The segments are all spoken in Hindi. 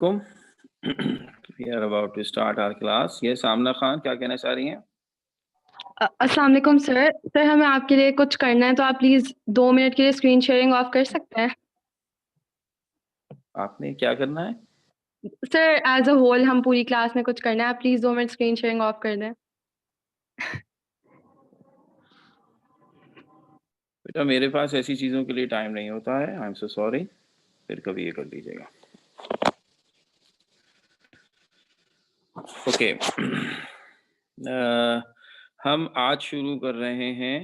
कुम We are about to start our class. Yes, आमना खान क्या कहना चाह रही हैं? अस्सलाम वालेकुम सर। सर हमें आपके लिए कुछ करना है तो आप प्लीज़ 2 मिनट के लिए स्क्रीन शेयरिंग ऑफ कर सकते हैं? आपने क्या करना है? सर एज़ अ होल हम पूरी क्लास में कुछ करना है, आप please 2 minute screen sharing of कर दें। बेटा मेरे पास ऐसी चीज़ों के लिए टाइम नहीं होता है। I am so sorry. फिर कभी ये कर लीजिएगा। ओके हम आज शुरू कर रहे हैं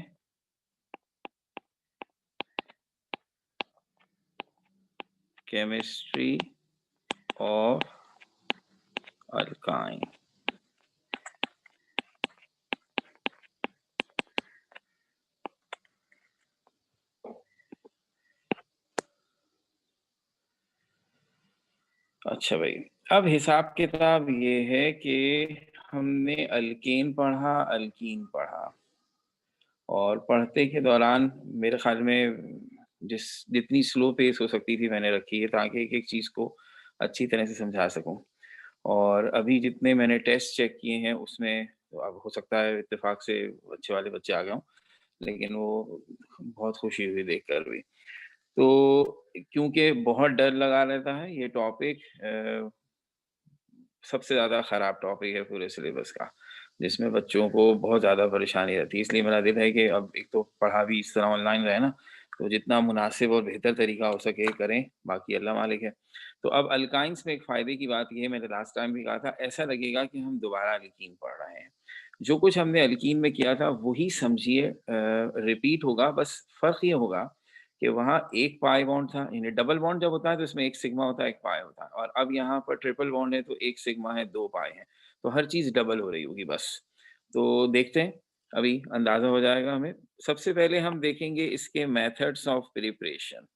केमिस्ट्री ऑफ अल्काइन। अच्छा भाई, अब हिसाब किताब ये है कि हमने अल्केन पढ़ा, अल्कीन पढ़ा, और पढ़ते के दौरान मेरे ख्याल में जितनी स्लो पेस हो सकती थी मैंने रखी है, ताकि एक-एक चीज़ को अच्छी तरह से समझा सकूँ। और अभी जितने मैंने टेस्ट चेक किए हैं उसमें तो अब हो सकता है इत्तेफ़ाक से अच्छे वाले बच्चे आ गए हों, लेकिन वो बहुत खुशी हुई देखकर भी। तो क्योंकि बहुत डर लगा रहता है ये टॉपिक, सबसे ज़्यादा ख़राब टॉपिक है पूरे सिलेबस का, जिसमें बच्चों को बहुत ज़्यादा परेशानी रहती है। इसलिए मेरा दिल है कि अब एक तो पढ़ा भी इस तरह ऑनलाइन रहे ना, तो जितना मुनासिब और बेहतर तरीका हो सके करें, बाकी अल्लाह मालिक है। तो अब अल्काइन्स में एक फ़ायदे की बात ये है, मैंने लास्ट टाइम भी कहा था, ऐसा लगेगा कि हम दोबारा अल्कीन पढ़ रहे हैं। जो कुछ हमने अल्कीन में किया था वही समझिए रिपीट होगा, बस फ़र्क ये होगा कि वहाँ एक पाई बॉन्ड था, यानी डबल बॉन्ड जब होता है तो इसमें एक सिग्मा होता है, एक पाई होता है, और अब यहाँ पर ट्रिपल बॉन्ड है तो एक सिग्मा है, 2 पाई हैं। तो हर चीज़ डबल हो रही होगी बस। तो देखते हैं, अभी अंदाज़ा हो जाएगा हमें। सबसे पहले हम देखेंगे इसके मेथड्स ऑफ प्रिपरेशन।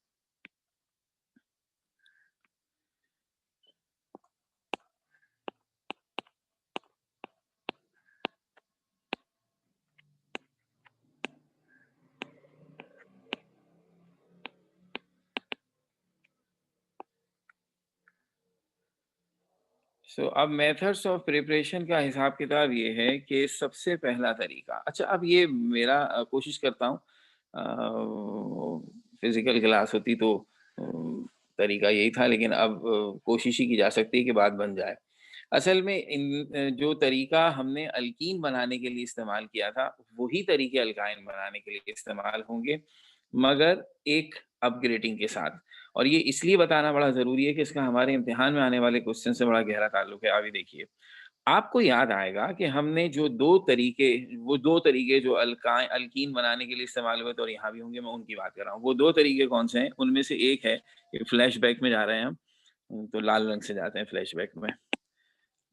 अब मेथड्स ऑफ प्रिपरेशन का हिसाब किताब ये है कि सबसे पहला तरीका, अच्छा अब ये मेरा कोशिश करता हूँ, फिजिकल क्लास होती तो तरीका यही था, लेकिन अब कोशिश ही की जा सकती है कि बात बन जाए। असल में जो तरीका हमने अल्कीन बनाने के लिए इस्तेमाल किया था वही तरीके अल्काइन बनाने के लिए इस्तेमाल होंगे, मगर एक अपग्रेडिंग के साथ। और ये इसलिए बताना बड़ा ज़रूरी है कि इसका हमारे इम्तिहान में आने वाले क्वेश्चन से बड़ा गहरा ताल्लुक है। अभी देखिए, आपको याद आएगा कि हमने जो 2 तरीके जो अल्कीन बनाने के लिए इस्तेमाल हुए थे और यहाँ भी होंगे, मैं उनकी बात कर रहा हूँ। वो 2 तरीके कौन-से हैं? उनमें से एक है, ये फ्लैशबैक में जा रहे हैं हम, तो लाल रंग से जाते हैं फ्लैशबैक में।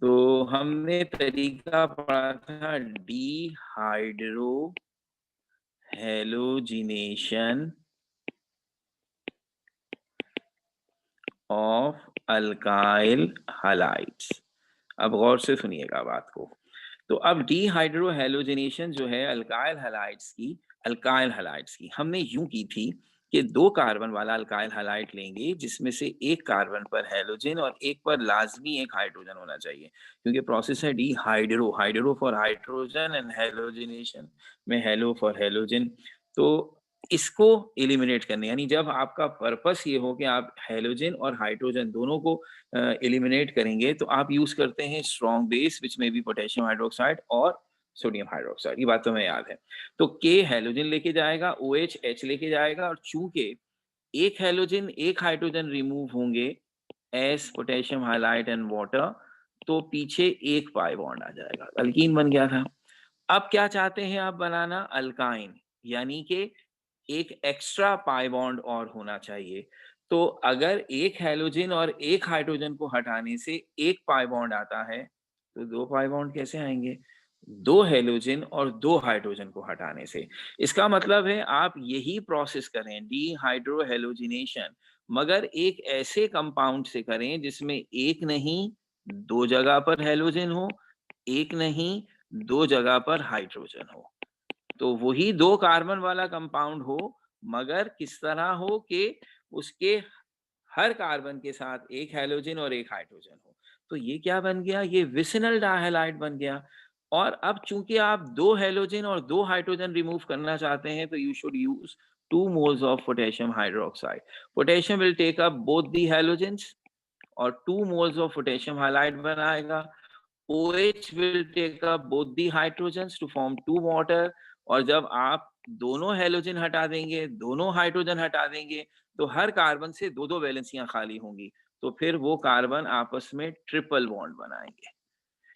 तो हमने तरीका पढ़ा था dehydro halogenation of alkyl halides. अब गौर से सुनिएगा बात को। तो अब डिहाइड्रो हैलोजिनेशन जो है अल्काइल हैलाइड्स की हमने यूं की थी कि 2 कार्बन वाला अल्काइल हैलाइड लेंगे, जिसमें से एक कार्बन पर हैलोजन और एक पर लाजमी एक हाइड्रोजन होना चाहिए, क्योंकि प्रोसेस है dehydro, hydro for hydrogen and halogenation में हेलो फॉर हैलोजन। तो इसको एलिमिनेट करने, यानी जब आपका पर्पस ये हो कि आप हैलोजन और हाइड्रोजन दोनों को एलिमिनेट करेंगे, तो आप यूज करते हैं स्ट्रॉन्ग बेस विच में बी पोटेशियम हाइड्रोक्साइड और सोडियम हाइड्रोक्साइड। ये बात तो हमें याद है। तो के हैलोजन लेके जाएगा, OH H लेके जाएगा, और चूंकि एक हैलोजन एक हाइड्रोजन रिमूव होंगे S potassium highlight and water, तो पीछे एक पाई बॉन्ड आ जाएगा, अल्कीन बन गया था। अब क्या चाहते हैं आप बनाना? अल्काइन, यानी कि एक एक्स्ट्रा पाई बॉन्ड और होना चाहिए। तो अगर एक हैलोजन और एक हाइड्रोजन को हटाने से एक पाई बॉन्ड आता है, तो 2 पाई बॉन्ड कैसे आएँगे? 2 हैलोजन और 2 हाइड्रोजन को हटाने से। इसका मतलब है आप यही प्रोसेस करें, डिहाइड्रोहैलोजिनेशन, मगर एक ऐसे कंपाउंड से करें जिसमें एक नहीं 2 जगह पर हैलोजन हो, एक नहीं 2 जगह पर हाइड्रोजन हो। तो वही 2 कार्बन वाला कंपाउंड हो, मगर किस तरह हो कि उसके हर कार्बन के साथ एक हैलोजन और एक हाइड्रोजन हो। तो ये क्या बन गया? ये विसिनल डायहैलाइड बन गया। और अब चूंकि आप 2 हैलोजन और 2 हाइड्रोजन रिमूव करना चाहते हैं, तो you should use 2 moles of potassium hydroxide. Potassium will take up both the halogens और 2 moles of potassium halide बनाएगा। OH will take up both the hydrogens to form 2 water। और जब आप दोनों हैलोजन हटा देंगे, दोनों हाइड्रोजन हटा देंगे, तो हर कार्बन से 2-2 वैलेंसियां खाली होंगी। तो फिर वो कार्बन आपस में ट्रिपल बॉन्ड बनाएंगे।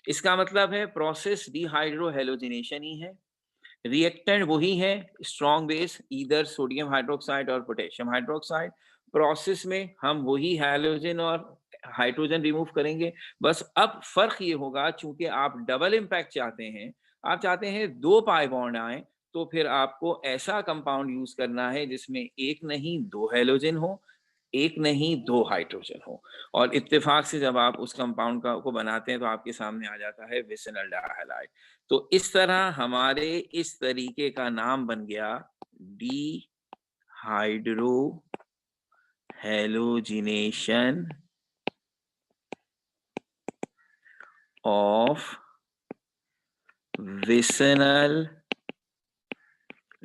इसका मतलब है प्रोसेस डिहाइड्रोहेलोजिनेशन ही है। रिएक्टेंट वही है, strong base either sodium hydroxide और पोटेशियम हाइड्रोक्साइड। प्रोसेस में हम वही हैलोजन और हाइड्रोजन रिमूव करेंगे। बस अब फर्क ये होगा, चूंकि आप डबल इम्पैक्ट चाहते हैं, आप चाहते हैं 2 पाई बॉन्ड आए, तो फिर आपको ऐसा कंपाउंड यूज करना है जिसमें एक नहीं 2 हैलोजन हो, एक नहीं 2 हाइड्रोजन हो। और इत्तेफाक से जब आप उस कंपाउंड को बनाते हैं, तो आपके सामने आ जाता है विसिनल डायहैलाइड। तो इस तरह हमारे इस तरीके का नाम बन गया dehydrohalogenation of vicinal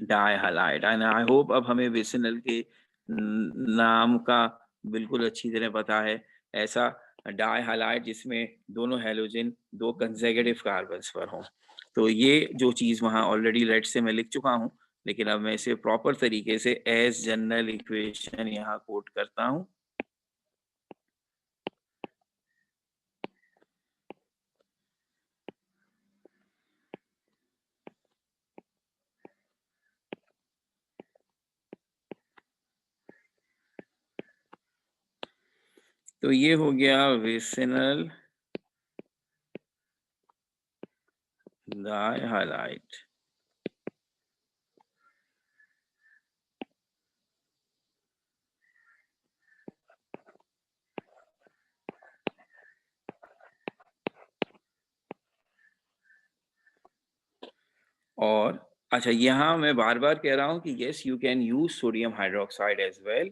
dihalide. And I hope अब हमें विसिनल के नाम का बिल्कुल अच्छी तरह पता है। ऐसा डायहैलाइड जिसमें दोनों हैलोजन 2 कंसेक्यूटिव कार्बन्स पर हों। तो ये जो चीज़ वहाँ ऑलरेडी रेड से मैं लिख चुका हूँ, लेकिन अब मैं इसे प्रॉपर तरीके से एज जनरल इक्वेशन यहाँ कोट करता हूँ। तो ये हो गया विसिनल डायहैलाइड। और अच्छा, यहाँ मैं बार-बार कह रहा हूँ कि yes you can use sodium hydroxide as well.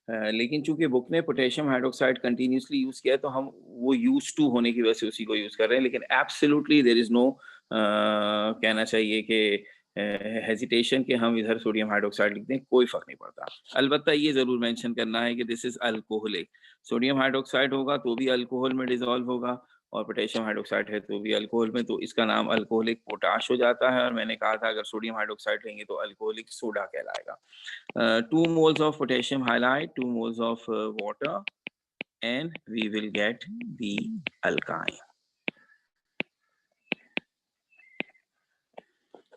लेकिन चूँकि बुक ने पोटेशियम हाइड्रोक्साइड कंटीन्यूअसली यूज़ किया है, तो हम वो यूज्ड टू होने की वजह से उसी को यूज़ कर रहे हैं। लेकिन एब्सोल्युटली देयर इज़ नो कहना चाहिए कि हेजिटेशन कि हम इधर सोडियम हाइड्रोक्साइड लिख दें, कोई फ़र्क नहीं पड़ता। अलबत्ता ये ज़रूर मेंशन करना है कि this is alcoholic. Sodium hydroxide होगा तो भी अल्कोहल में डिसॉल्व होगा, और पोटेशियम हाइड्रोक्साइड है तो भी अल्कोहल में, तो इसका नाम अल्कोहलिक पोटाश हो जाता है। और मैंने कहा था अगर सोडियम हाइड्रोक्साइड लेंगे तो अल्कोहलिक सोडा कहलाएगा। 2 moles of potassium halide, 2 moles of water, and we will get the alkyne.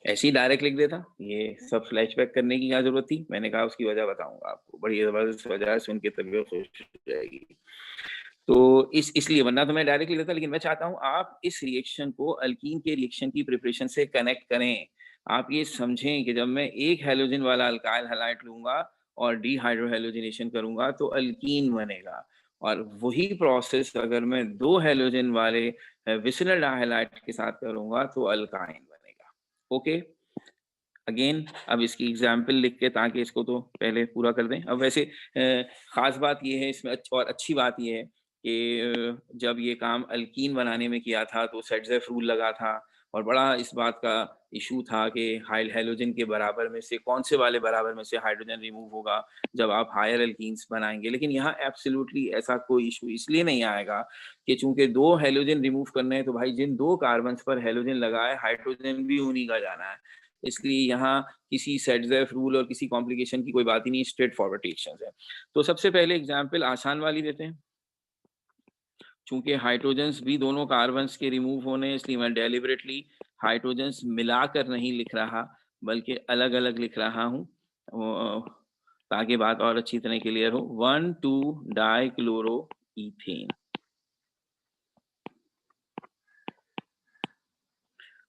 ऐसे ही डायरेक्ट लिख देता, ये सब फ्लैशबैक करने की क्या जरूरत थी? मैंने कहा उसकी वजह बताऊंगा आपको, बड़ी जबरदस्त वजह है, सुन के तबीयत खुश हो जाएगी। तो इसलिए, वरना तो मैं डायरेक्ट लिख देता, लेकिन मैं चाहता हूं आप इस रिएक्शन को अल्कीन के रिएक्शन की प्रिपरेशन से कनेक्ट करें। आप ये समझें कि जब मैं एक हैलोजन वाला अल्काइल हैलाइड लूंगा और डीहाइड्रोहेलोजिनेशन करूंगा तो अल्कीन बनेगा। और वही प्रोसेस अगर मैं 2 हैलोजन वाले विसिनल डायहैलाइड के साथ करूंगा तो अल्काइन बनेगा। ओके, अगेन अब इसकी एग्जाम्पल लिख के, ताकि इसको तो पहले पूरा कर दें। अब वैसे खास बात ये है इसमें, और अच्छी बात ये है कि जब ये काम अल्कीन बनाने में किया था तो सेटजेफ रूल लगा था, और बड़ा इस बात का इशू था कि हैलोजन के बराबर में से कौन से वाले बराबर में से हाइड्रोजन रिमूव होगा जब आप हायर अल्कीन्स बनाएंगे। लेकिन यहाँ एब्सोल्युटली ऐसा कोई इशू इसलिए नहीं आएगा कि चूंकि 2 हैलोजन रिमूव करने हैं, तो भाई जिन 2 कार्बन पर हैलोजन लगा है, हाइड्रोजन भी उन्हीं का जाना है। इसलिए यहाँ किसी सेटजेफ रूल और किसी कॉम्प्लिकेशन की कोई बात ही नहीं, स्ट्रेट फॉरवर्ड रिएक्शंस है। तो सबसे पहले एग्जांपल आसान वाली देते हैं। चूंकि हाइड्रोजन्स भी दोनों कार्बन्स के रिमूव होने, इसलिए मैं डेलिबरेटली हाइड्रोजन्स मिलाकर नहीं लिख रहा, बल्कि अलग अलग लिख रहा हूँ, ताकि बात और अच्छी तरह क्लियर हो। 1,2 डाइक्लोरो इथेन।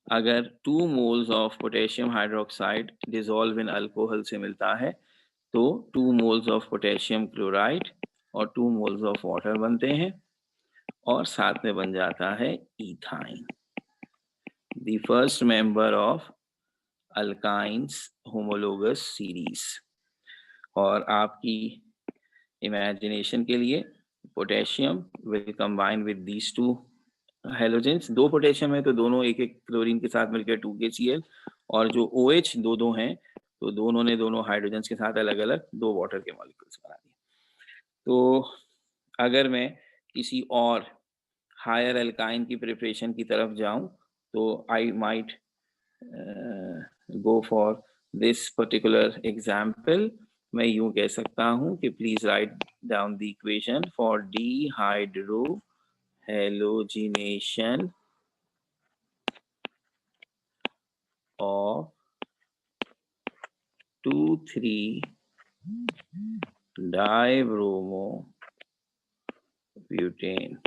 अगर 2 moles of potassium hydroxide dissolve in alcohol से मिलता है, तो 2 मोल्स ऑफ पोटेशियम क्लोराइड और 2 मोल्स ऑफ वाटर बनते हैं, और साथ में बन जाता है ethyne, the first member of alkynes homologous series. और आपकी इमेजिनेशन के लिए potassium will combine with these two halogens. 2 potassium है तो दोनों एक एक क्लोरीन के साथ मिलकर 2KCl, और जो OH दो हैं तो दोनों ने दोनों हाइड्रोजन के साथ अलग अलग 2 वाटर के मॉलिक्यूल्स बना दिए। तो अगर मैं किसी और हायर एल्काइन की प्रिपरेशन की तरफ जाऊं तो I might go for this particular example. मैं यूं कह सकता हूं कि please write down the equation for dehydro halogenation of 2,3-dibromobutane.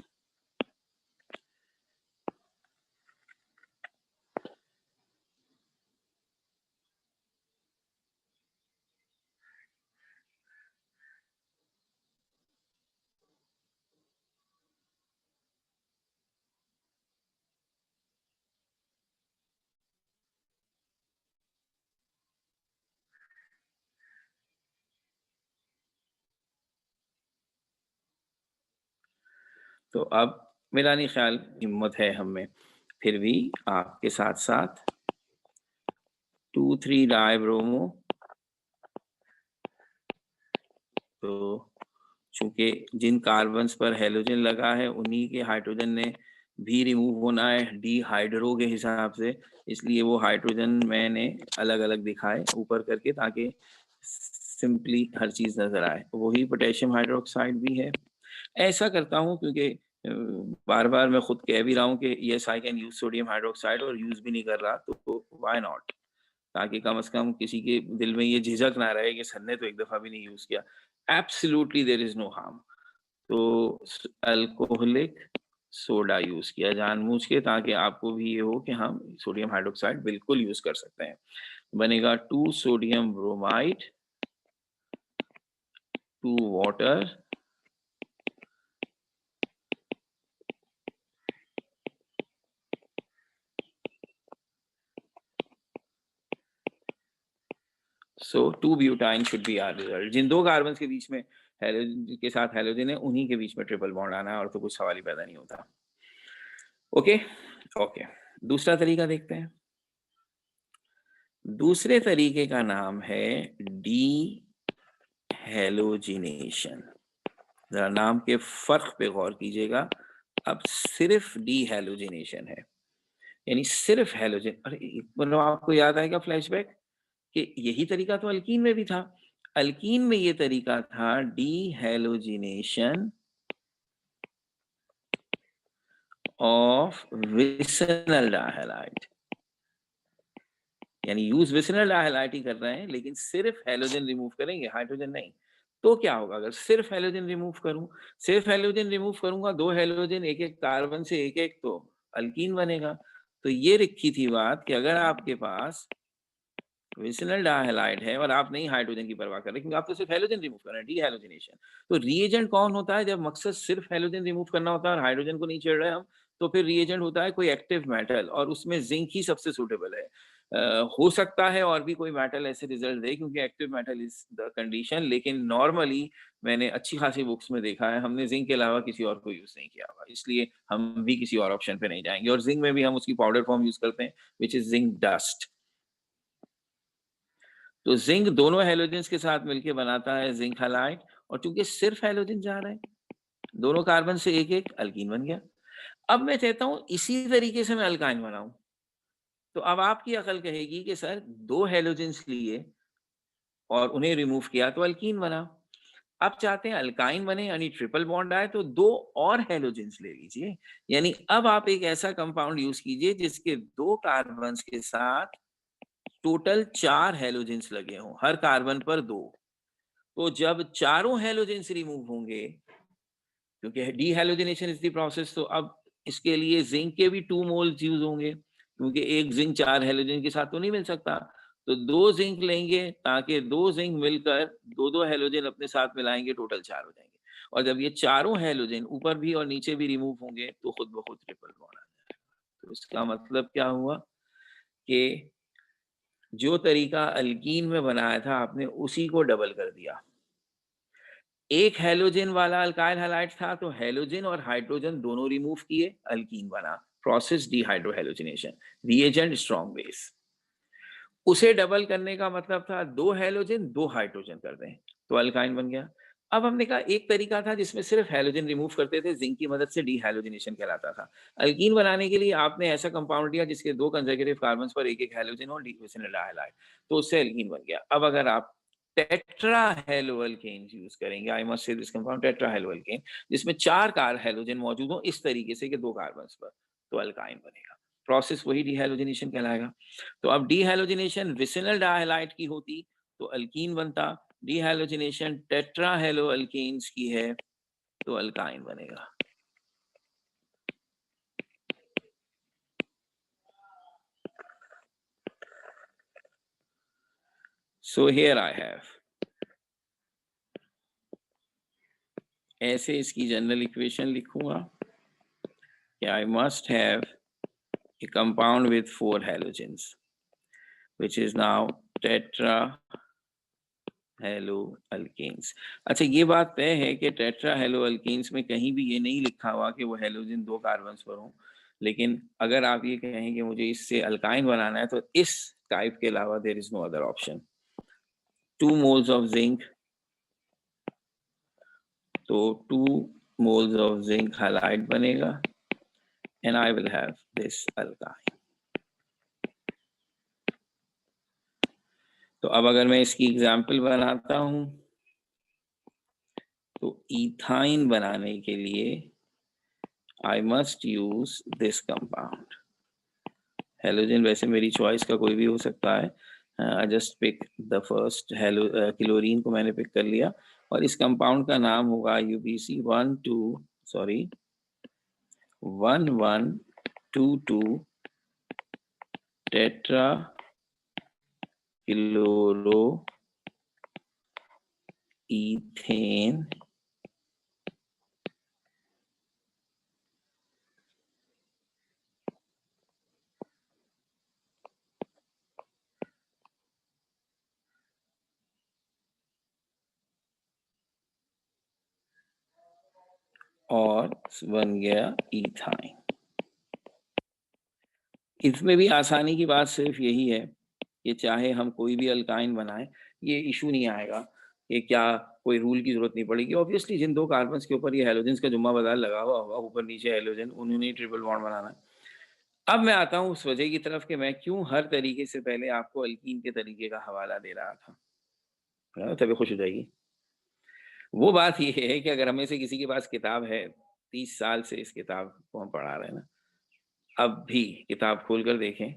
तो अब मेरा नहीं ख्याल हिम्मत है हम में, फिर भी आपके साथ साथ 2,3-डाइब्रोमो, तो चूंकि जिन कार्बन्स पर हेलोजन लगा है उन्हीं के हाइड्रोजन ने भी रिमूव होना है डिहाइड्रो के हिसाब से, इसलिए वो हाइड्रोजन मैंने अलग अलग दिखाए ऊपर करके ताकि सिंपली हर चीज नजर आए। वही पोटेशियम हाइड्रोक्साइड भी है। ऐसा करता हूँ क्योंकि बार बार मैं खुद कह भी रहा हूँ कि yes I can use sodium hydroxide और यूज भी नहीं कर रहा, तो व्हाई नॉट, ताकि कम से कम किसी के दिल में ये झिझक ना रहे कि सर ने तो एक दफा भी नहीं यूज किया। Absolutely there is no harm. तो अल्कोहलिक सोडा यूज किया जानबूझ के ताकि आपको भी ये हो कि हम सोडियम हाइड्रोक्साइड बिल्कुल यूज कर सकते हैं। बनेगा 2 sodium bromide 2 water so 2 butyne should be our result. जिन 2 कार्बन के बीच में हेलोजन के साथ हेलोजन है उन्हीं के बीच में ट्रिपल बॉन्ड आना है और तो कुछ सवाल ही पैदा नहीं होता। ओके ओके, दूसरा तरीका देखते हैं। दूसरे तरीके का नाम है डी हेलोजिनेशन। जरा नाम के फर्क पे गौर कीजिएगा। अब सिर्फ डी हेलोजिनेशन है, यानी सिर्फ हेलोजन। अरे मतलब आपको याद आएगा फ्लैशबैक कि यही तरीका तो अल्कीन में भी था। अल्कीन में ये तरीका था डी हेलोजिनेशन ऑफ विसिनल डायहालाइड, यानी यूज विसिनल डायहालाइड ही कर रहे हैं लेकिन सिर्फ हेलोजन रिमूव करेंगे, हाइड्रोजन नहीं। तो क्या होगा अगर सिर्फ हेलोजन रिमूव करूं? सिर्फ हेलोजन रिमूव करूंगा, 2 हेलोजन एक एक कार्बन से एक एक, तो अल्कीन बनेगा। तो ये रखी थी बात कि अगर आपके पास विसिनल डायहालाइड है और आप नहीं हाइड्रोजन की परवाह कर रहे क्योंकि आप तो सिर्फ हेलोजन रिमूव कर रहे हैं, डीहेलोजिनेशन। तो रिएजेंट कौन होता है? जब मकसद सिर्फ हेलोजन रिमूव करना होता है और हाइड्रोजन को नहीं छेड़ रहे हम, तो फिर रिएजेंट होता है कोई एक्टिव मेटल, और उसमें जिंक ही सबसे सूटेबल है। हो सकता है और भी कोई मेटल ऐसे रिजल्ट दे क्योंकि active metal is the condition, लेकिन नॉर्मली मैंने अच्छी खासी बुक्स में देखा है हमने जिंक के अलावा किसी और को यूज नहीं किया हुआ, इसलिए हम भी किसी और ऑप्शन पे नहीं जाएंगे। और जिंक में भी हम उसकी पाउडर फॉर्म यूज करते हैं विच इज जिंक डस्ट। तो जिंक दोनों हेलोजेंस के साथ मिलकर बनाता है जिंक हैलाइड, और चूंकि सिर्फ हेलोजन जा रहा है दोनों कार्बन से एक एक, अल्कीन बन गया। अब मैं कहता हूं इसी तरीके से मैं अल्काइन बनाऊं, तो अब आपकी अकल कहेगी कि सर 2 हेलोजेंस लिए और उन्हें रिमूव किया तो अल्कीन बना। अब चाहते हैं अल्काइन बने यानी ट्रिपल बॉन्ड आए, तो 2 और हेलोजेंस ले लीजिए। यानी अब आप एक ऐसा कंपाउंड यूज कीजिए जिसके 2 कार्बन के साथ टोटल 4 हेलोजेंस लगे हों, हर कार्बन पर 2। तो जब चारों हेलोजेंस रिमूव होंगे, क्योंकि डीहेलोजिनेशन इज द प्रोसेस, तो अब इसके लिए जिंक के भी 2 मोल्स यूज होंगे क्योंकि एक जिंक 4 हेलोजन के साथ तो नहीं मिल सकता। तो 2 जिंक लेंगे ताकि 2 जिंक मिलकर 2-2 हेलोजन अपने साथ मिलाएंगे, टोटल 4 हो जाएंगे। और जब ये चारों हेलोजन ऊपर भी और नीचे भी रिमूव होंगे तो खुद ब खुद ट्रिपल बॉन्ड आ जाएगा। तो इसका मतलब क्या हुआ कि जो तरीका अल्कीन में बनाया था आपने उसी को डबल कर दिया। एक हैलोजन वाला अल्काइल हैलाइड था, तो हैलोजन और हाइड्रोजन दोनों रिमूव किए, अल्कीन बना। Process dehydrohalogenation, reagent strong base. उसे डबल करने का मतलब था 2 हैलोजन 2 हाइड्रोजन कर दें, तो अल्काइन बन गया। अब हमने कहा एक तरीका था जिसमें सिर्फ हैलोजन रिमूव करते थे, जिंक की मदद से डीहाइड्रोजनेशन कहलाता था। अल्कीन बनाने के लिए आपने ऐसा कंपाउंड लिया जिसके 2 कंसेक्यूटिव कार्बन्स पर एक-एक हैलोजन और विसिनल डाइहैलाइड, तो उससे अल्कीन बन गया। अब अगर आप टेट्राहेलोअल्केन्स यूज करेंगे, I must say this compound tetrahaloalkane, जिसमें 4 हैलोजन मौजूद हो इस तरीके से कि 2 कार्बन्स पर, तो अल्काइन बनेगा। प्रोसेस वही डीहाइड्रोजनेशन कहलाएगा। तो अब डीहाइड्रोजनेशन विसिनल डाइहैलाइड की होती तो अल्कीन बनता, डीहाइड्रोजनेशन टेट्राहेलोअल्केन्स की है तो अल्काइन बनेगा। So here I have, ऐसे इसकी जनरल इक्वेशन लिखूंगा कि I must have a compound with 4 halogens, which is now tetrahaloalkanes। अच्छा, ये बात तय है कि टेट्राहेलोअल्केन्स में कहीं भी ये नहीं लिखा हुआ कि वो हैलोजन 2 कार्बन्स पर हो, लेकिन अगर आप ये कहें कि मुझे इससे अल्काइन बनाना है तो इस टाइप के अलावा there is no other option. 2 moles of zinc, तो 2 moles of zinc halide बनेगा and I will have this alkyne। तो अब अगर मैं इसकी एग्जाम्पल बनाता हूं तो इथाइन बनाने के लिए I must use this compound। Halogen वैसे मेरी चॉइस का कोई भी हो सकता है, I just pick the first halo, chlorine को मैंने पिक कर लिया और इस कंपाउंड का नाम होगा UbC 1122 टेट्रा क्लोरो इथेन और बन गया इथाइन। इसमें भी आसानी की बात सिर्फ यही है कि चाहे हम कोई भी अल्काइन बनाएं, ये इशू नहीं आएगा कि क्या कोई रूल की जरूरत नहीं पड़ेगी। ऑब्वियसली जिन 2 कार्बन्स के ऊपर ये हैलोजेंस का जुम्मा बदल लगा हुआ होगा, ऊपर नीचे हैलोजन, उन्होंने ट्रिपल बॉन्ड बनाना है। अब मैं आता हूँ उस वजह की तरफ कि मैं क्यों हर तरीके से पहले आपको अल्कीन के तरीके का हवाला दे रहा था। तभी खुश हो जाएगी। वो बात ये है कि अगर हमें से किसी के पास किताब है, 30 साल से इस किताब को हम पढ़ा रहे हैं ना, अब भी किताब खोलकर देखें,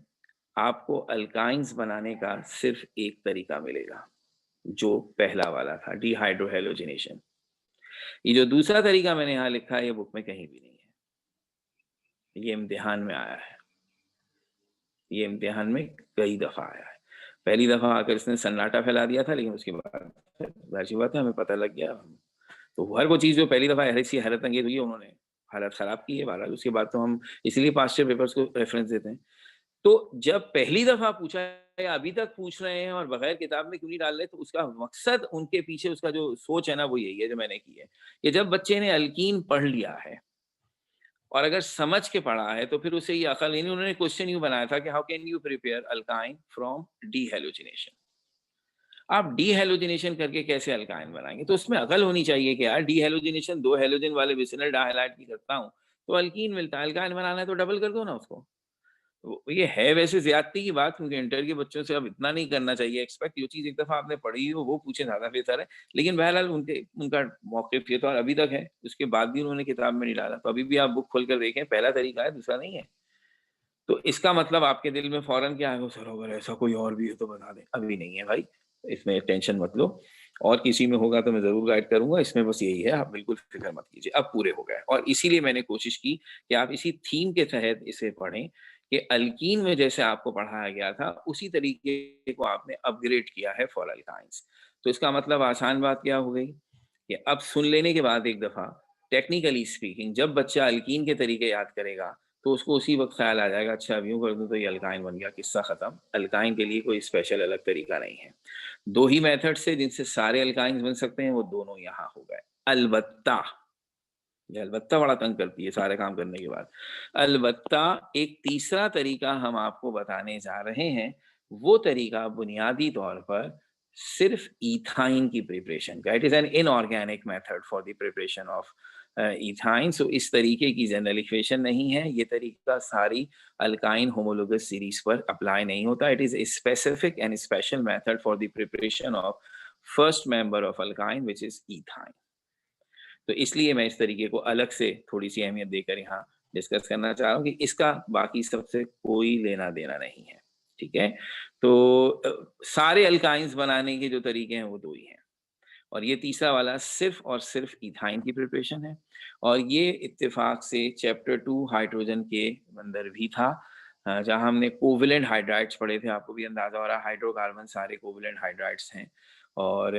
आपको अल्काइंस बनाने का सिर्फ एक तरीका मिलेगा, जो पहला वाला था, डीहाइड्रोहैलोजिनेशन। ये जो दूसरा तरीका मैंने यहाँ लिखा है, ये बुक में कहीं भी नहीं है, ये इम्तिहान में आया है, ये इम्तिहान में कई दफा आया है। पहली दफा आकर इसने सन्नाटा फैला दिया था, लेकिन उसके बाद जाहिर सी बात है हमें पता लग गया। तो हर वो चीज़ जो पहली दफा ऐसी हैरत अंगेज हुई है, उन्होंने हालत खराब की है। बहरहाल उसके बाद तो हम इसीलिए पास्ट ईयर पेपर्स को रेफरेंस देते हैं। तो जब पहली दफा पूछा या अभी तक पूछ रहे हैं और बगैर किताब में क्यों नहीं डाल रहे, तो उसका मकसद, उनके पीछे उसका जो सोच है ना, वो यही है जो मैंने की है कि जब बच्चे ने अल्कीन पढ़ लिया है और अगर समझ के पढ़ा है तो फिर उसे ये अकल नहीं। उन्होंने क्वेश्चन यूं बनाया था कि how can you prepare alkyne from dehalogenation. आप डीहैलोजिनेशन करके कैसे अल्काइन बनाएंगे, तो उसमें अकल होनी चाहिए कि यार डीहैलोजिनेशन 2 हैलोजन वाले विसिनल डाइहैलाइड की करता हूं तो अल्कीन मिलता है, अल्काइन बनाना है तो डबल कर दो ना उसको। तो ये है वैसे ज्यादती की बात, क्योंकि इंटर के बच्चों से अब इतना नहीं करना चाहिए एक्सपेक्ट। जो चीज एक दफा आपने पढ़ी हो वो पूछे ज्यादा बेहतर है। लेकिन बहरहाल उनका मौक़िफ़ ये तो और अभी तक है, उसके बाद भी उन्होंने किताब में नहीं डाला। तो अभी भी आप बुक खोल कर देखें, पहला तरीका है, दूसरा नहीं है। तो इसका मतलब आपके दिल में फौरन क्या है, सर अगर ऐसा कोई और भी है तो बता दें। अभी नहीं है भाई, इसमें टेंशन मत लो, और किसी में होगा तो मैं जरूर गाइड करूंगा। इसमें बस यही है, आप बिल्कुल फिक्र मत कीजिए। अब पूरे हो गए, और इसीलिए मैंने कोशिश की कि आप इसी थीम के तहत इसे पढ़ें कि अल्कीन में जैसे आपको पढ़ाया गया था उसी तरीके को आपने अपग्रेड किया है फॉर अल्काइंस। तो इसका मतलब आसान बात क्या हो गई कि अब सुन लेने के बाद एक दफा टेक्निकली स्पीकिंग जब बच्चा अल्कीन के तरीके याद करेगा तो उसको उसी वक्त ख्याल आ जाएगा, अच्छा अब यूँ कर दूँ तो ये अल्काइन बन गया, किस्सा ख़त्म। अल्काइन के लिए कोई स्पेशल अलग तरीका नहीं है। 2 ही मेथड्स है जिनसे सारे अल्काइन्स बन सकते हैं, वो दोनों यहाँ हो गए। अलबत्ता, ये अलबत्ता बड़ा तंग करती है सारे काम करने के बाद। अलबत्ता एक तीसरा तरीका हम आपको बताने जा रहे हैं, वो तरीका बुनियादी तौर पर सिर्फ़ ईथाइन की प्रिपरेशन का। It is an inorganic method for the preparation of ethyne. So इस तरीके की जनरल इक्वेशन नहीं है, ये तरीका सारी अल्काइन होमोलोगस सीरीज़ पर अप्लाई नहीं होता। It is a specific and special method for the preparation of first member of alkyne which is ethyne. तो इसलिए मैं इस तरीके को अलग से थोड़ी-सी अहमियत देकर यहाँ डिस्कस करना चाह रहा हूँ कि इसका बाकी सबसे कोई लेना-देना नहीं है, ठीक है? तो सारे अल्काइन्स बनाने के जो तरीके हैं वो 2 ही हैं और ये तीसरा वाला सिर्फ़ और सिर्फ़ ईथाइन की प्रिपरेशन है और ये इत्तेफ़ाक से चैप्टर 2 हाइड्रोजन के अंदर भी था, जहाँ हमने कोवेलेंट हाइड्राइड्स पढ़े थे, आपको भी अंदाज़ा हो रहा है हाइड्रोकार्बन सारे कोवेलेंट हाइड्राइड्स हैं और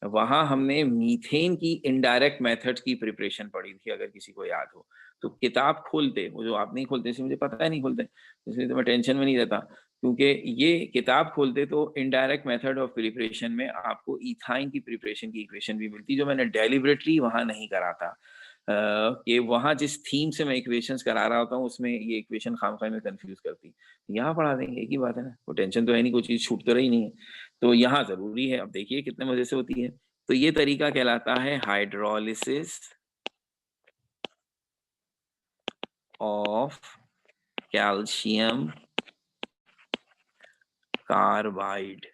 वहाँ हमने मीथेन की इनडायरेक्ट मेथड्स की प्रिपरेशन पढ़ी थी, अगर किसी को याद हो। तो किताब खोलते, वो जो आप नहीं खोलते इसलिए मुझे पता है नहीं खोलते, इसलिए तो मैं टेंशन में नहीं रहता, क्योंकि ये किताब खोलते तो इनडायरेक्ट मेथड ऑफ प्रिपरेशन में आपको ईथाइन की प्रिपरेशन की इक्वेशन भी मिलती, जो मैंने डेलिबरेटली वहाँ नहीं करा था। कि वहाँ जिस थीम से मैं इक्वेशंस करा रहा होता हूँ, उसमें ये इक्वेशन खामख़ा में कन्फ्यूज़ करती। यहाँ पढ़ा देंगे, एक ही बात है ना, कोई टेंशन तो है नहीं, कोई चीज़ छूट तो रही नहीं है। तो यहाँ ज़रूरी है, अब देखिए कितने मज़े से होती है। तो ये तरीका कहलाता है हाइड्रोलिसिस ऑफ कैल्शियम कार्बाइड।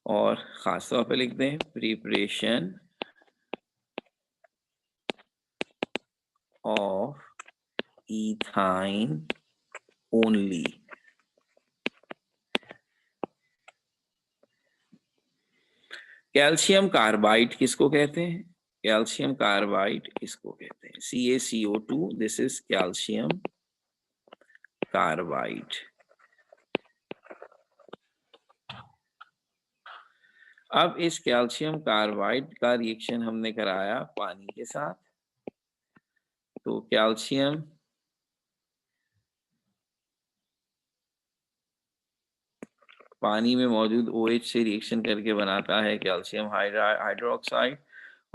और ख़ास तौर पे लिख दें preparation of ethyne only. Calcium carbide किसको कहते हैं? कैल्शियम कार्बाइड इसको कहते हैं CaCO2, this is calcium carbide. अब इस कैल्शियम कार्बाइड का रिएक्शन हमने कराया पानी के साथ, तो कैल्शियम पानी में मौजूद OH से रिएक्शन करके बनाता है कैल्शियम हाइड्रोक्साइड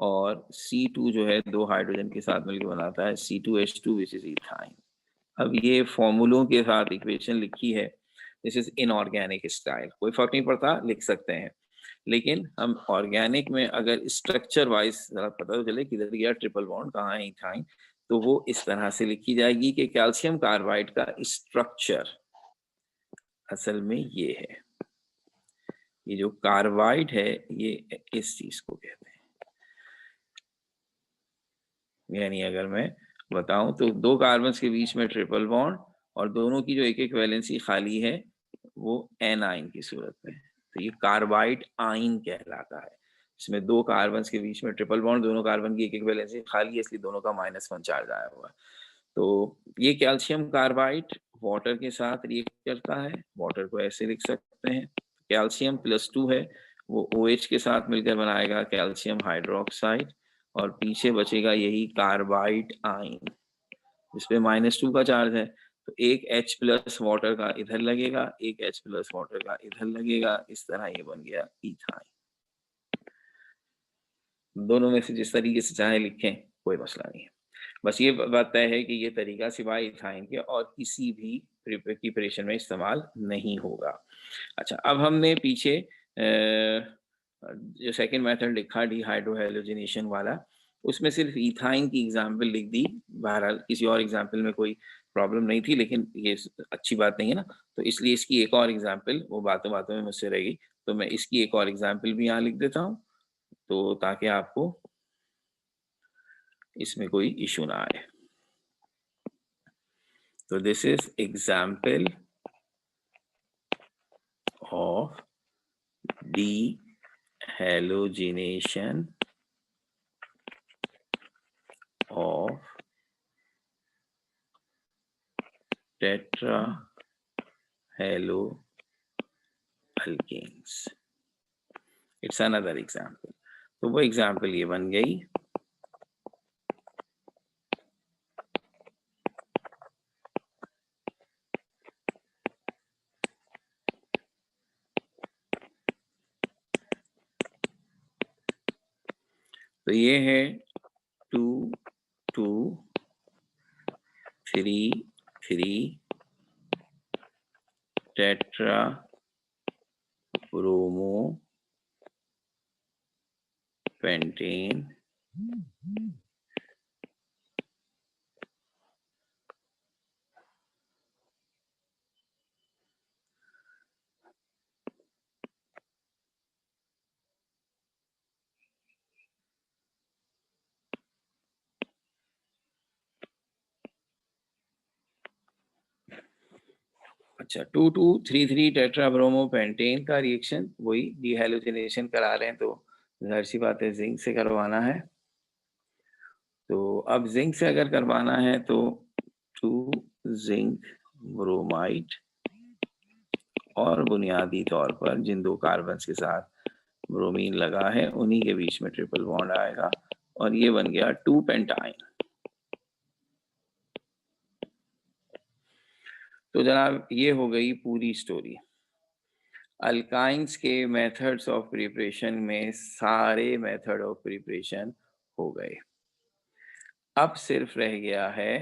और C2 जो है 2 हाइड्रोजन के साथ मिलकर बनाता है C2H2 विच इज इथाइन। अब ये फॉर्मूलों के साथ इक्वेशन लिखी है, दिस इज इनऑर्गेनिक स्टाइल, कोई फर्क नहीं पड़ता, लिख सकते हैं। लेकिन हम ऑर्गेनिक में अगर स्ट्रक्चर वाइज जरा पता तो चले किधर गया ट्रिपल बॉन्ड, कहाँ है इथाइन, तो वो इस तरह से लिखी जाएगी कि कैल्शियम कार्बाइड का स्ट्रक्चर असल में ये है, ये जो कार्बाइड है ये इस चीज को कहते हैं। यानी अगर मैं बताऊं तो 2 कार्बन्स के बीच में ट्रिपल बॉन्ड और दोनों की जो एक-एक वैलेंसी खाली है वो एनाइन की सूरत में, तो ये कार्बाइड आइन कहलाता है। इसमें 2 कार्बन्स के बीच में ट्रिपल बॉन्ड, दोनों कार्बन की एक-एक वैलेंसी खाली है, इसलिए दोनों का -1 चार्ज आया हुआ है। तो ये कैल्शियम कार्बाइड वाटर के साथ रिएक्ट करता है, वाटर को ऐसे लिख सकते हैं, कैल्शियम +2 है, वो OH के साथ मिलकर बनाएगा कैल्शियम हाइड्रोक्साइड और पीछे बचेगा यही कार्बाइड आइन, जिसपे -2 का चार्ज है, तो एक H+ वाटर का इधर लगेगा, एक H+ वाटर का इधर लगेगा, इस तरह ये बन गया इथाइन। दोनों में से जिस तरीके से चाहे लिखें, कोई मसला नहीं है। बस ये बात तय है कि ये तरीका सिवाय इथाइन के और किसी भी प्रिपरेशन में इस्तेमाल नहीं होगा। अच्छा, अब हमने पीछे जो सेकंड मेथड लिखा डिहाइड्रोहैलोजिनेशन वाला, उसमें सिर्फ इथाइन की एग्जांपल लिख दी। बहरहाल किसी और एग्जांपल में कोई प्रॉब्लम नहीं थी, लेकिन ये अच्छी बात नहीं है ना, तो इसलिए इसकी एक और एग्जांपल वो बातों-बातों में मुझसे रहेगी, तो मैं इसकी एक और एग्जांपल भी यहाँ लिख देता हूँ, तो ताकि आपको इसमें कोई इश्यू ना आए। So this is example of dehalogenation of tetrahaloalkanes. It's another example. तो वो एग्जाम्पल ये बन गई तो ये है 2 2 3 3 टेट्रा ब्रोमो पेंटेन अच्छा 2233 टेट्राब्रोमो पेंटेन का रिएक्शन वही डिहैलोजिनेशन करा रहे हैं, तो जाहिर सी बात है जिंक से करवाना है। तो अब जिंक से अगर करवाना है तो 2 जिंक ब्रोमाइड और बुनियादी तौर पर जिन दो कार्बन्स के साथ ब्रोमीन लगा है उन्हीं के बीच में ट्रिपल बॉन्ड आएगा और ये बन गया 2 पेंटाइन। तो जनाब ये हो गई पूरी स्टोरी। अल्काइंस के मेथड्स ऑफ प्रिपरेशन में सारे मेथड ऑफ प्रिपरेशन हो गए। अब सिर्फ रह गया है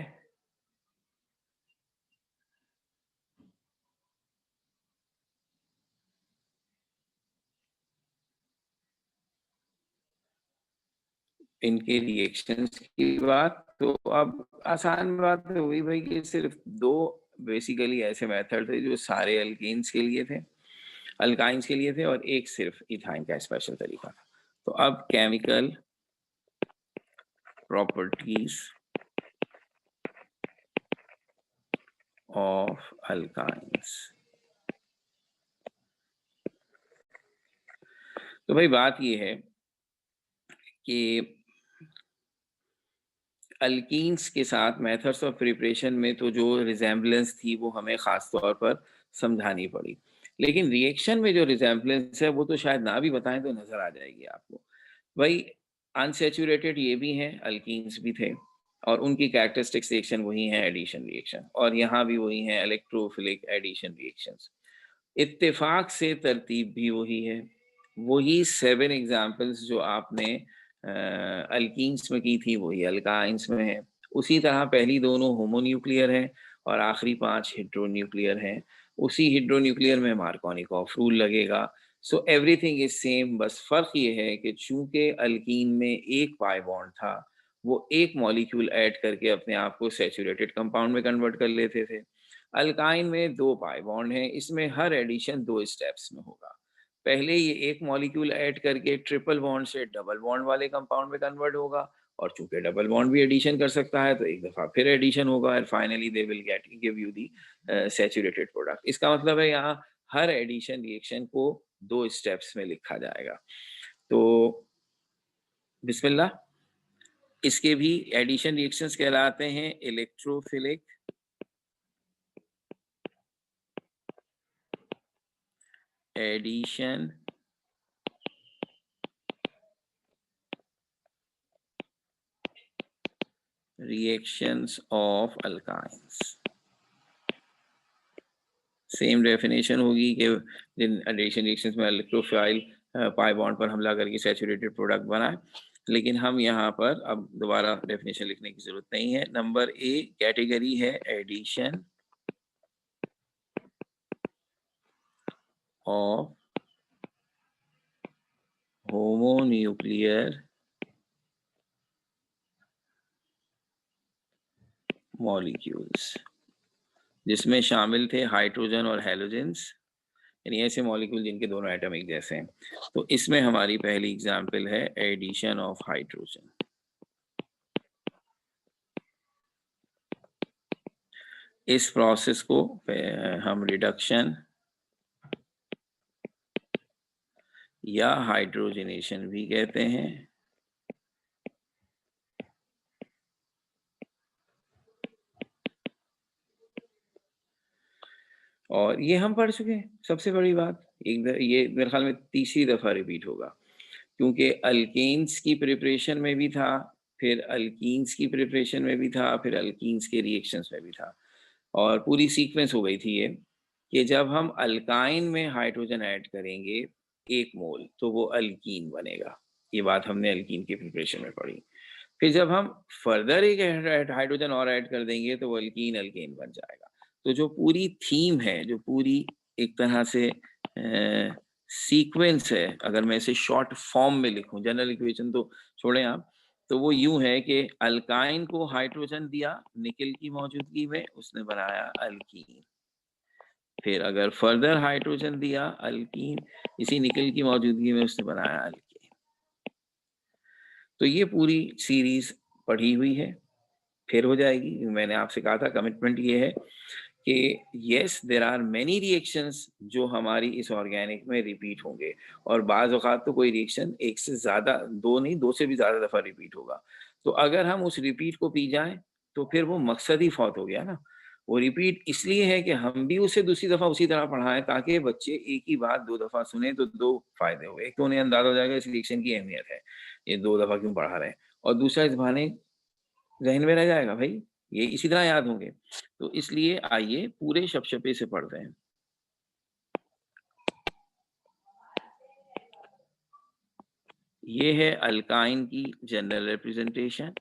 इनके रिएक्शंस की बात। तो अब आसान बात तो हुई भाई कि सिर्फ दो बेसिकली ऐसे मेथड थे जो सारे अल्कीन्स के लिए थे, अल्काइंस के लिए थे, और एक सिर्फ इथाइन का स्पेशल तरीका था। तो अब केमिकल प्रॉपर्टीज ऑफ अल्काइंस। तो भाई बात ये है कि अल्कीन्स के साथ मेथड्स ऑफ प्रिपरेशन में तो जो रिजेम्बलेंस थी वो हमें ख़ास तौर पर समझानी पड़ी, लेकिन रिएक्शन में जो रिजेम्बलेंस है वो तो शायद ना भी बताएं तो नज़र आ जाएगी आपको। भाई अनसैचुरेटेड ये भी हैं, अल्कीन्स भी थे, और उनकी कैरेक्टरिस्टिक्स रिएक्शन वही हैं एडिशन रिएक्शन, और यहाँ भी वही हैं इलेक्ट्रोफिलिक एडिशन रिएक्शंस। इत्तेफाक से तरतीब भी वही है, वही 7 एग्जाम्पल्स जो आपने अल्कीन्स में की थी वही अल्काइंस में है। उसी तरह पहली दोनों होमोन्यूक्लियर हैं और आखिरी 5 हेट्रोन्यूक्लियर हैं। उसी हेट्रोन्यूक्लियर में मार्कोनिकॉफ रूल लगेगा। सो एवरीथिंग इज सेम, बस फ़र्क ये है कि चूंकि अल्कीन में एक पाई बॉन्ड था, वो एक मॉलिक्यूल ऐड करके अपने आप को सैचुरेटेड कंपाउंड में कन्वर्ट कर लेते थे। अल्काइन में 2 पाई बॉन्ड हैं, इसमें हर एडिशन 2 स्टेप्स में होगा। पहले ये एक मॉलिक्यूल ऐड करके ट्रिपल बॉन्ड से डबल बॉन्ड वाले कंपाउंड में कन्वर्ट होगा, और चूंकि डबल बॉन्ड भी एडिशन कर सकता है तो एक दफा फिर एडिशन होगा, और finally they will get give you the saturated product. इसका मतलब है यहाँ हर एडिशन रिएक्शन को 2 स्टेप्स में लिखा जाएगा। तो बिस्मिल्लाह, इसके भी एडिशन रिएक्शंस कहलाते हैं electrophilic addition reactions of alkynes। Same definition होगी कि जिन एडिशन रिएक्शंस में इलेक्ट्रोफाइल पाई बॉन्ड पर हमला करके सैचुरेटेड प्रोडक्ट बनाए, लेकिन हम यहाँ पर अब दोबारा डेफिनेशन लिखने की जरूरत नहीं है। नंबर ए कैटेगरी है एडिशन ऑफ होमोन्यूक्लियर मॉलिक्यूल्स, जिसमें शामिल थे हाइड्रोजन और हैलोजेंस, यानी ऐसे मॉलिक्यूल जिनके दोनों एटम एक जैसे हैं। तो इसमें हमारी पहली एग्जांपल है एडिशन ऑफ हाइड्रोजन। इस प्रोसेस को हम रिडक्शन या हाइड्रोजनेशन भी कहते हैं। और ये हम पढ़ चुके हैं। सबसे बड़ी बात, ये मेरे ख्याल में तीसरी दफा रिपीट होगा, क्योंकि अल्केन्स की प्रिपरेशन में भी था, फिर अल्कीन्स की प्रिपरेशन में भी था, फिर अल्कीन्स के रिएक्शंस में भी था, और पूरी सीक्वेंस हो गई थी ये कि जब हम अल्काइन में हाइड्रोजन ऐड करेंगे 1 मोल तो वो अल्कीन बनेगा, ये बात हमने अल्कीन की प्रिपरेशन में पढ़ी। फिर जब हम फर्दर एक हाइड्रोजन और ऐड कर देंगे तो वो अल्कीन अल्केन बन जाएगा। तो जो पूरी थीम है, जो पूरी एक तरह से सीक्वेंस है, अगर मैं इसे शॉर्ट फॉर्म में लिखूं, जनरल इक्वेशन तो छोड़ें आप, तो वो यूं है कि अल्काइन को हाइड्रोजन दिया निकेल की मौजूदगी में, उसने बनाया अल्कीन। फिर अगर फर्दर हाइड्रोजन दिया अल्कीन, इसी निकेल की मौजूदगी में उसने बनाया अल्कीन। तो ये पूरी सीरीज पढ़ी हुई है, फिर हो जाएगी। मैंने आपसे कहा था कमिटमेंट ये है कि yes there are many reactions जो हमारी इस ऑर्गेनिक में रिपीट होंगे, और बाज़ औक़ात तो कोई रिएक्शन एक से ज़्यादा, दो नहीं, दो से भी ज़्यादा दफ़ा रिपीट होगा। तो अगर हम उस रिपीट को पी जाएँ तो फिर वो मकसद ही फ़ौत हो गया ना। वो रिपीट इसलिए है कि हम भी उसे दूसरी दफ़ा उसी तरह पढ़ाएँ ताकि बच्चे एक ही बात 2 दफ़ा सुने तो 2 फ़ायदे हुए। एक तो उन्हें अंदाज़ा हो जाएगा इस रिएक्शन की अहमियत है, ये 2 दफ़ा क्यों पढ़ा रहे हैं, और दूसरा इस बहाने ज़हन में रह जाएगा भाई, ये इसी तरह याद होंगे। तो इसलिए आइए पूरे शपशपे से पढ़ते हैं। ये है अल्काइन की जनरल रिप्रेजेंटेशन।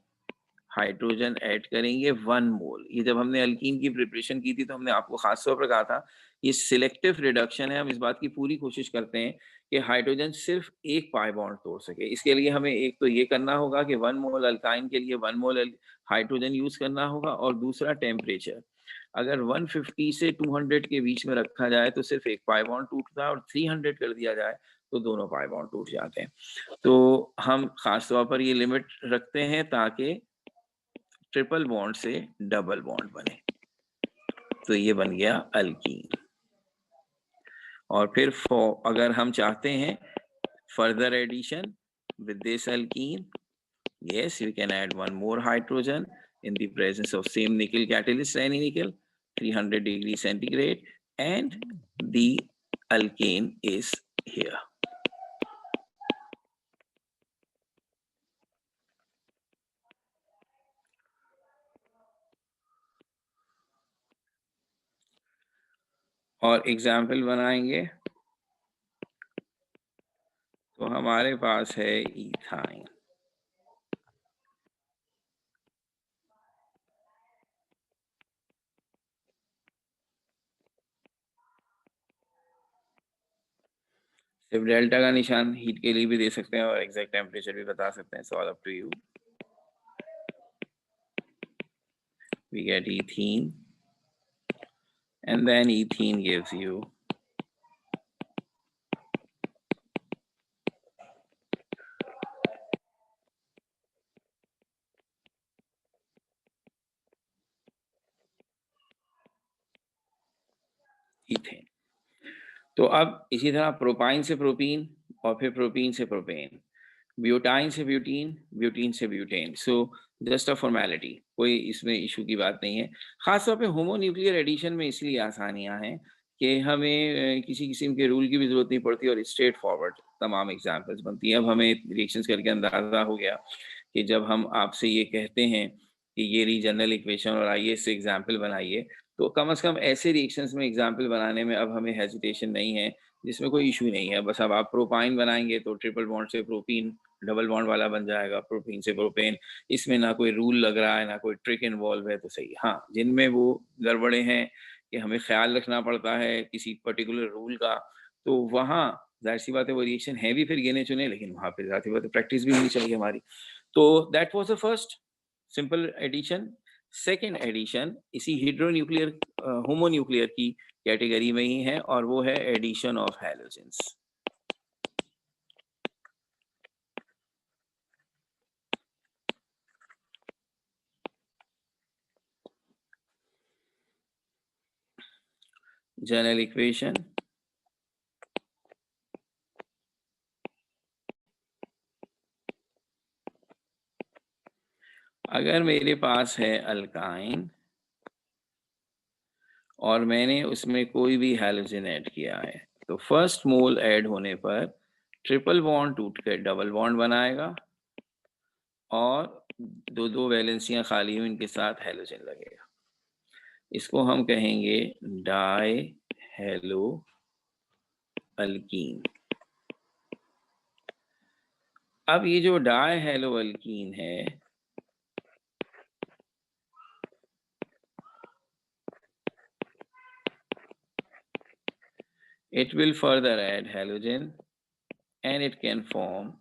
हाइड्रोजन ऐड करेंगे 1 मोल। ये जब हमने अल्कीन की प्रिपरेशन की थी तो हमने आपको खास तौर पर कहा था ये सिलेक्टिव रिडक्शन है। हम इस बात की पूरी कोशिश करते हैं कि हाइड्रोजन सिर्फ एक पाई बॉन्ड तोड़ सके। इसके लिए हमें एक तो ये करना होगा कि 1 मोल अल्काइन के लिए 1 मोल हाइड्रोजन यूज करना होगा, और दूसरा टेम्परेचर। अगर 150 से 200 के बीच में रखा जाए तो सिर्फ एक पाई बॉन्ड टूटता है, और 300 कर दिया जाए तो दोनों पाई बॉन्ड टूट जाते हैं। तो हम खास तौर पर ये लिमिट रखते हैं ताकि ट्रिपल बॉन्ड से डबल बॉन्ड बने। तो ये बन गया अल्कीन। और फिर अगर हम चाहते हैं further addition with this alkene, yes, you can add one more hydrogen in the presence of same nickel catalyst, any nickel, 300 degrees centigrade, and the alkane is here. और एग्जाम्पल बनाएंगे तो हमारे पास है इथाइन। सिर्फ डेल्टा का निशान हीट के लिए भी दे सकते हैं और एग्जैक्ट टेम्परेचर भी बता सकते हैं, so all up to you. We get ethene, and then ethene gives you ethane. तो अब इसी तरह प्रोपाइन से प्रोपीन, और फिर प्रोपीन से प्रोपेन, ब्यूटाइन से ब्यूटीन, ब्यूटीन से butane. So just a formality, कोई इसमें इशू की बात नहीं है। खासतौर पे होमोन्यूक्लियर एडिशन में इसलिए आसानियां हैं कि हमें किसी किस्म के रूल की भी जरूरत नहीं पड़ती और स्ट्रेट फॉरवर्ड तमाम एग्जाम्पल्स बनती हैं। अब हमें रिएक्शंस करके अंदाजा हो गया कि जब हम आपसे ये कहते हैं कि ये रही जनरल इक्वेशन और आइए इससे एग्जाम्पल बनाइए, तो कम से कम ऐसे रिएक्शंस में एग्जाम्पल बनाने में अब हमें हेजिटेशन नहीं है, जिसमें कोई इशू नहीं है। बस अब आप प्रोपाइन बनाएंगे तो ट्रिपल बॉन्ड से प्रोपीन डबल बॉन्ड वाला बन जाएगा, प्रोपीन से प्रोपेन। इसमें ना कोई रूल लग रहा है, ना कोई ट्रिक इन्वॉल्व है, तो सही। हाँ, जिनमें वो गड़बड़े हैं कि हमें ख्याल रखना पड़ता है किसी पर्टिकुलर रूल का, तो वहाँ जाहिर सी बात है वो रिएक्शन है भी फिर गिने चुने, लेकिन वहाँ पे जाहिर सी बात है प्रैक्टिस भी होनी चाहिए हमारी। तो that was the first simple addition. Second addition इसी हीड्रोन्यूक्लियर होमोन्यूक्लियर की कैटेगरी में ही है, और वो है addition of halogens. General equation, अगर मेरे पास है अल्काइन और मैंने उसमें कोई भी हैलोजन ऐड किया है, तो फर्स्ट मोल ऐड होने पर ट्रिपल बॉन्ड टूट कर डबल बॉन्ड बनाएगा, और दो दो वैलेंसियां खाली हुई, इनके साथ हैलोजन लगेगा। इसको हम कहेंगे डाई हेलो अल्कीन। अब ये जो डाई हेलो अल्कीन है, it will further add halogen and it can form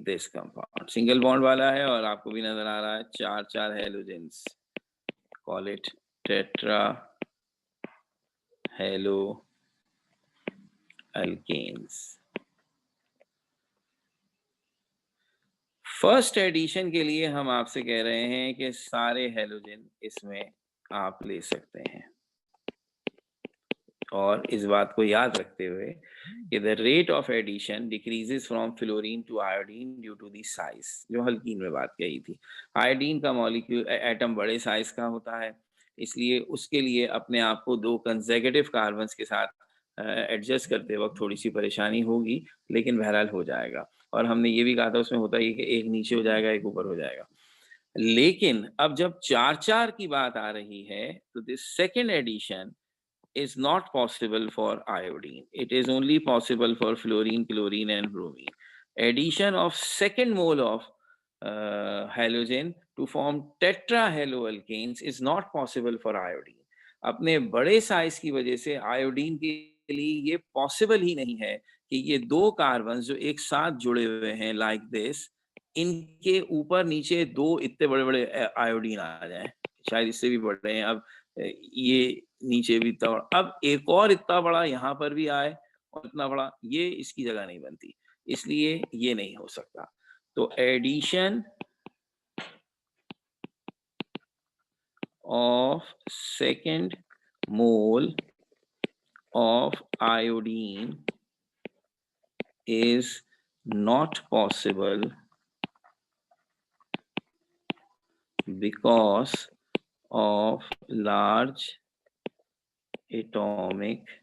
this compound. Single bond वाला है और आपको भी नजर आ रहा है चार halogens, call it tetra halo alkanes. First edition के लिए हम आपसे कह रहे हैं कि सारे हेलोजन इसमें आप ले सकते हैं, और इस बात को याद रखते हुए कि the rate of addition decreases from fluorine to iodine due to the size, जो हल्कीन में बात कही थी। आयोडीन का मॉलिक्यूल एटम बड़े साइज का होता है, इसलिए उसके लिए अपने आप को दो कंसेक्यूटिव कार्बन्स के साथ एडजस्ट करते वक्त थोड़ी सी परेशानी होगी, लेकिन बहरहाल हो जाएगा। और हमने ये भी कहा था उसमें होता ही कि एक नीचे हो जाएगा एक ऊपर हो जाएगा। लेकिन अब जब चार की बात आ रही है तो this second edition is not possible for iodine. It is only possible for fluorine, chlorine, and bromine. Addition of second mole of halogen to form tetrahaloalkanes is not possible for iodine. अपने बड़े साइज की वजह से आयोडीन के लिए ये पॉसिबल ही नहीं है कि ये दो कार्बन जो एक साथ जुड़े हुए हैं लाइक दिस, इनके ऊपर नीचे दो इतने बड़े बड़े आयोडीन आ जाएं, शायद इससे भी बड़े हैं। अब ये नीचे भी इतना बड़ा, अब एक और इतना बड़ा यहाँ पर भी आए और इतना बड़ा, ये इसकी जगह नहीं बनती, इसलिए ये नहीं हो सकता। तो addition of second mole of iodine is not possible because of large atomic